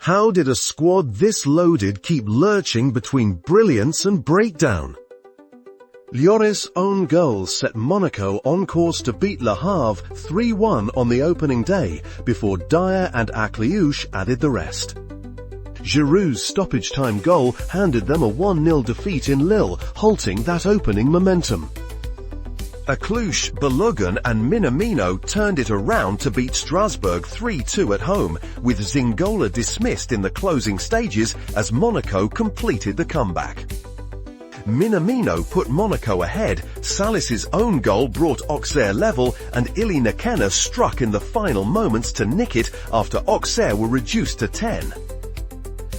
How did a squad this loaded keep lurching between brilliance and breakdown? Lloris' own goal set Monaco on course to beat Le Havre 3-1 on the opening day before Dyer and Akliouche added the rest. Giroud's stoppage-time goal handed them a 1-0 defeat in Lille, halting that opening momentum. Akliouche, Balogun and Minamino turned it around to beat Strasbourg 3-2 at home, with Zingola dismissed in the closing stages as Monaco completed the comeback. Minamino put Monaco ahead, Salis's own goal brought Auxerre level, and Ili Nakena struck in the final moments to nick it after Auxerre were reduced to 10.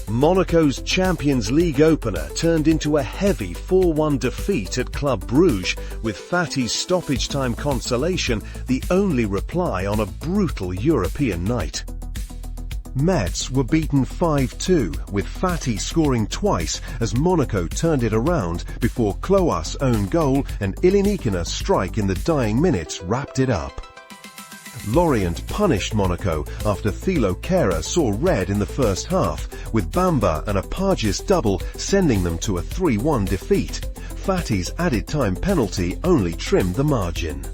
Monaco's Champions League opener turned into a heavy 4-1 defeat at Club Brugge, with Fatty's stoppage-time consolation the only reply on a brutal European night. Metz were beaten 5-2, with Fatty scoring twice as Monaco turned it around before Cloas' own goal and Ilinikina's strike in the dying minutes wrapped it up. Lorient punished Monaco after Thilo Kehrer saw red in the first half, with Bamba and a Pagis double sending them to a 3-1 defeat. Fatty's added time penalty only trimmed the margin.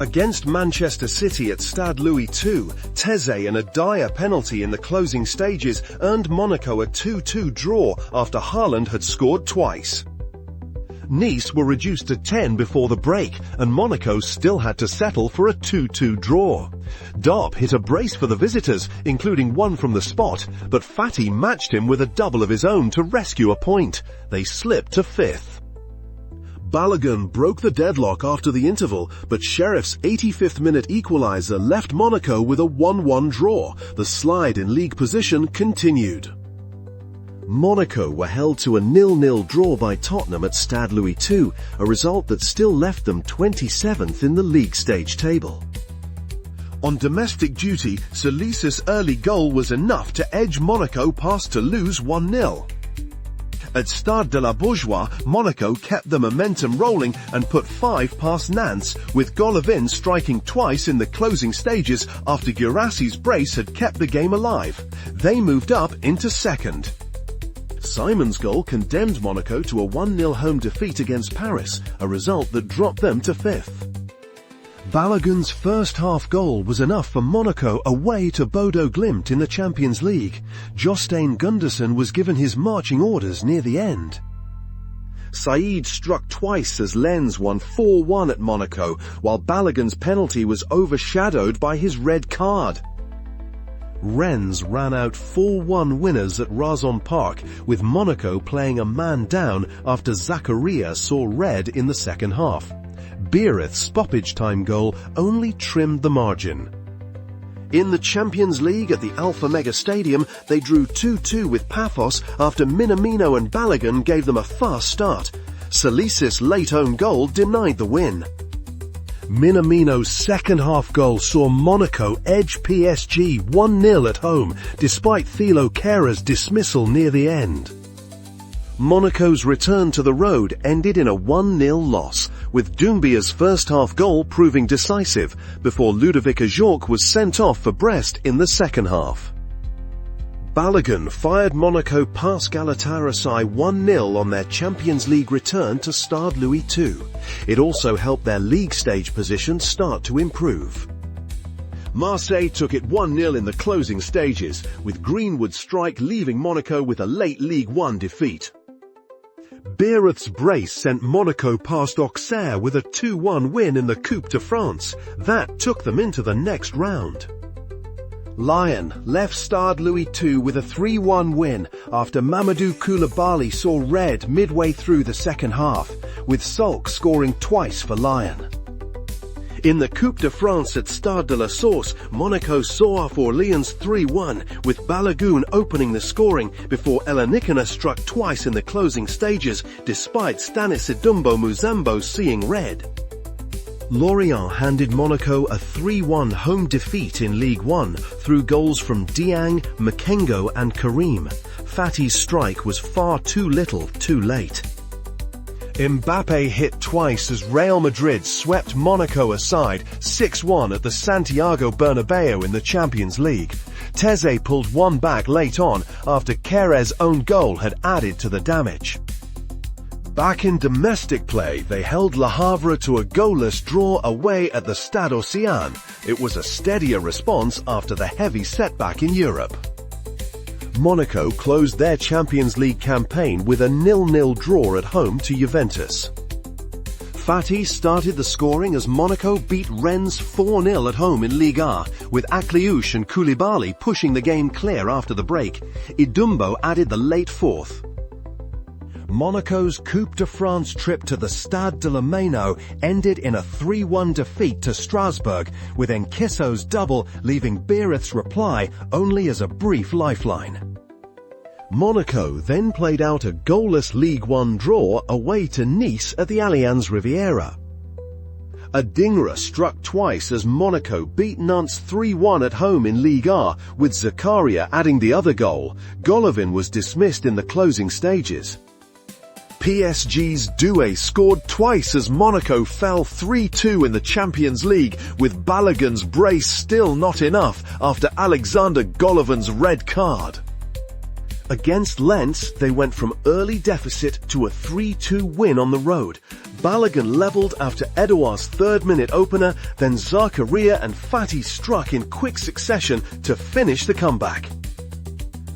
Against Manchester City at Stade Louis II, Teze and a Dyer penalty in the closing stages earned Monaco a 2-2 draw after Haaland had scored twice. Nice were reduced to 10 before the break, and Monaco still had to settle for a 2-2 draw. Dop hit a brace for the visitors, including one from the spot, but Fatty matched him with a double of his own to rescue a point. They slipped to 5th. Balogun broke the deadlock after the interval, but Sheriff's 85th minute equaliser left Monaco with a 1-1 draw. The slide in league position continued. Monaco were held to a 0-0 draw by Tottenham at Stade Louis II, a result that still left them 27th in the league stage table. On domestic duty, Salis's early goal was enough to edge Monaco past Toulouse 1-0. At Stade de la Bourgeois, Monaco kept the momentum rolling and put 5 past Nantes, with Golovin striking twice in the closing stages after Guirassi's brace had kept the game alive. They moved up into second. Simon's goal condemned Monaco to a 1-0 home defeat against Paris, a result that dropped them to 5th. Balogun's first half goal was enough for Monaco away to Bodo Glimt in the Champions League. Jostein Gundersen was given his marching orders near the end. Saïd struck twice as Lens won 4-1 at Monaco, while Balogun's penalty was overshadowed by his red card. Rennes ran out 4-1 winners at Razon Park, with Monaco playing a man down after Zakaria saw red in the second half. Beereth's stoppage-time goal only trimmed the margin. In the Champions League at the Alpha Mega Stadium, they drew 2-2 with Paphos after Minamino and Balogun gave them a fast start. Salis's late own goal denied the win. Minamino's second-half goal saw Monaco edge PSG 1-0 at home, despite Thilo Kehrer's dismissal near the end. Monaco's return to the road ended in a 1-0 loss, with Doumbia's first-half goal proving decisive, before Ludovic Ajorc was sent off for Brest in the second half. Balogun fired Monaco past Galatasaray 1-0 on their Champions League return to Stade Louis II. It also helped their league stage position start to improve. Marseille took it 1-0 in the closing stages, with Greenwood's strike leaving Monaco with a late Ligue 1 defeat. Beereth's brace sent Monaco past Auxerre with a 2-1 win in the Coupe de France. That took them into the next round. Lyon left Stade Louis II with a 3-1 win after Mamadou Koulibaly saw red midway through the second half, with Sulk scoring twice for Lyon. In the Coupe de France at Stade de la Source, Monaco saw off Orleans 3-1, with Balogun opening the scoring before Elanikina struck twice in the closing stages, despite Stanis Idumbo Muzambo seeing red. Lorient handed Monaco a 3-1 home defeat in Ligue 1 through goals from Diang, Makengo and Karim. Fatty's strike was far too little, too late. Mbappe hit twice as Real Madrid swept Monaco aside 6-1 at the Santiago Bernabeu in the Champions League. Teze pulled one back late on after Kérez's own goal had added to the damage. Back in domestic play, they held Le Havre to a goalless draw away at the Stade Océan. It was a steadier response after the heavy setback in Europe. Monaco closed their Champions League campaign with a 0-0 draw at home to Juventus. Fati started the scoring as Monaco beat Rennes 4-0 at home in Ligue, with Akliouche and Koulibaly pushing the game clear after the break. Idumbo added the late fourth. Monaco's Coupe de France trip to the Stade de Louis ended in a 3-1 defeat to Strasbourg, with Enkisso's double leaving Beereth's reply only as a brief lifeline. Monaco then played out a goalless Ligue 1 draw away to Nice at the Allianz Riviera. Adingra struck twice as Monaco beat Nantes 3-1 at home in Ligue 1, with Zakaria adding the other goal. Golovin was dismissed in the closing stages. PSG's Doué scored twice as Monaco fell 3-2 in the Champions League, with Balogun's brace still not enough after Alexander Golovin's red card. Against Lens, they went from early deficit to a 3-2 win on the road. Balogun levelled after Edouard's third-minute opener, then Zakaria and Fati struck in quick succession to finish the comeback.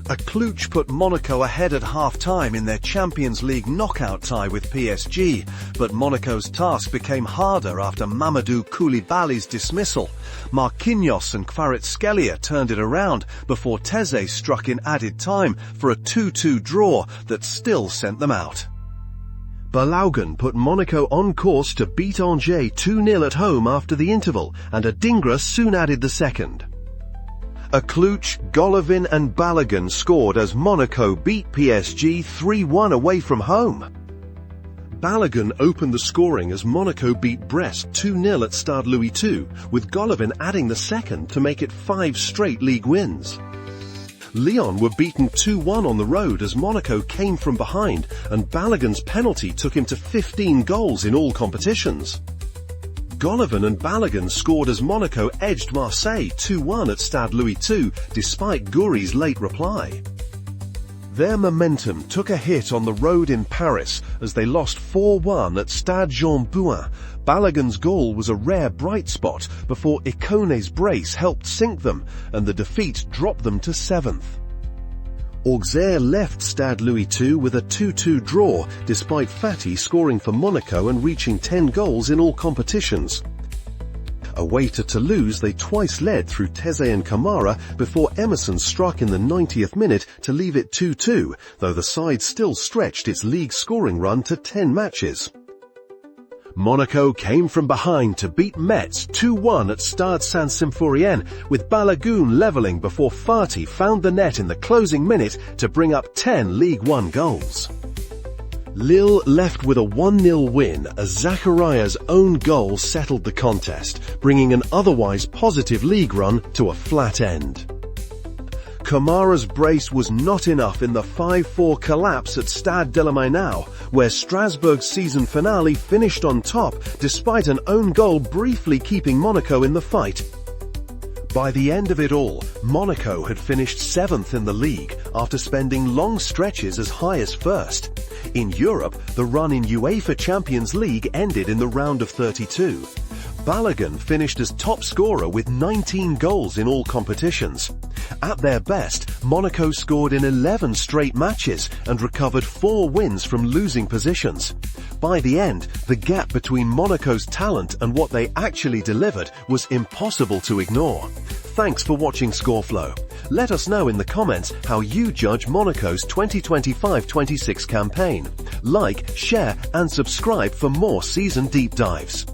Akliouche put Monaco ahead at half-time in their Champions League knockout tie with PSG, but Monaco's task became harder after Mamadou Koulibaly's dismissal. Marquinhos and Kvaratskhelia turned it around before Teze struck in added time for a 2-2 draw that still sent them out. Balogun put Monaco on course to beat Angers 2-0 at home after the interval, and Adingra soon added the second. Akliouche, Golovin and Balogun scored as Monaco beat PSG 3-1 away from home. Balogun opened the scoring as Monaco beat Brest 2-0 at Stade Louis II, with Golovin adding the second to make it 5 straight league wins. Lyon were beaten 2-1 on the road as Monaco came from behind, and Balogun's penalty took him to 15 goals in all competitions. Golovin and Balogun scored as Monaco edged Marseille 2-1 at Stade Louis II, despite Goury's late reply. Their momentum took a hit on the road in Paris as they lost 4-1 at Stade Jean Bouin. Balogun's goal was a rare bright spot before Ikone's brace helped sink them, and the defeat dropped them to 7th. Auxerre left Stade Louis II with a 2-2 draw, despite Fati scoring for Monaco and reaching 10 goals in all competitions. Away to Toulouse, they twice led through Teze and Camara before Emerson struck in the 90th minute to leave it 2-2, though the side still stretched its league scoring run to 10 matches. Monaco came from behind to beat Metz 2-1 at Stade Saint-Symphorien, with Balogun levelling before Fati found the net in the closing minute to bring up 10 Ligue 1 goals. Lille left with a 1-0 win as Zakaria's own goal settled the contest, bringing an otherwise positive league run to a flat end. Camara's brace was not enough in the 5-4 collapse at Stade de Louis, where Strasbourg's season finale finished on top despite an own goal briefly keeping Monaco in the fight. By the end of it all, Monaco had finished 7th in the league after spending long stretches as high as first. In Europe, the run in UEFA Champions League ended in the round of 32. Balogun finished as top scorer with 19 goals in all competitions. At their best, Monaco scored in 11 straight matches and recovered 4 wins from losing positions. By the end, the gap between Monaco's talent and what they actually delivered was impossible to ignore. Thanks for watching ScoreFlow. Let us know in the comments how you judge Monaco's 2025-26 campaign. Like, share and subscribe for more season deep dives.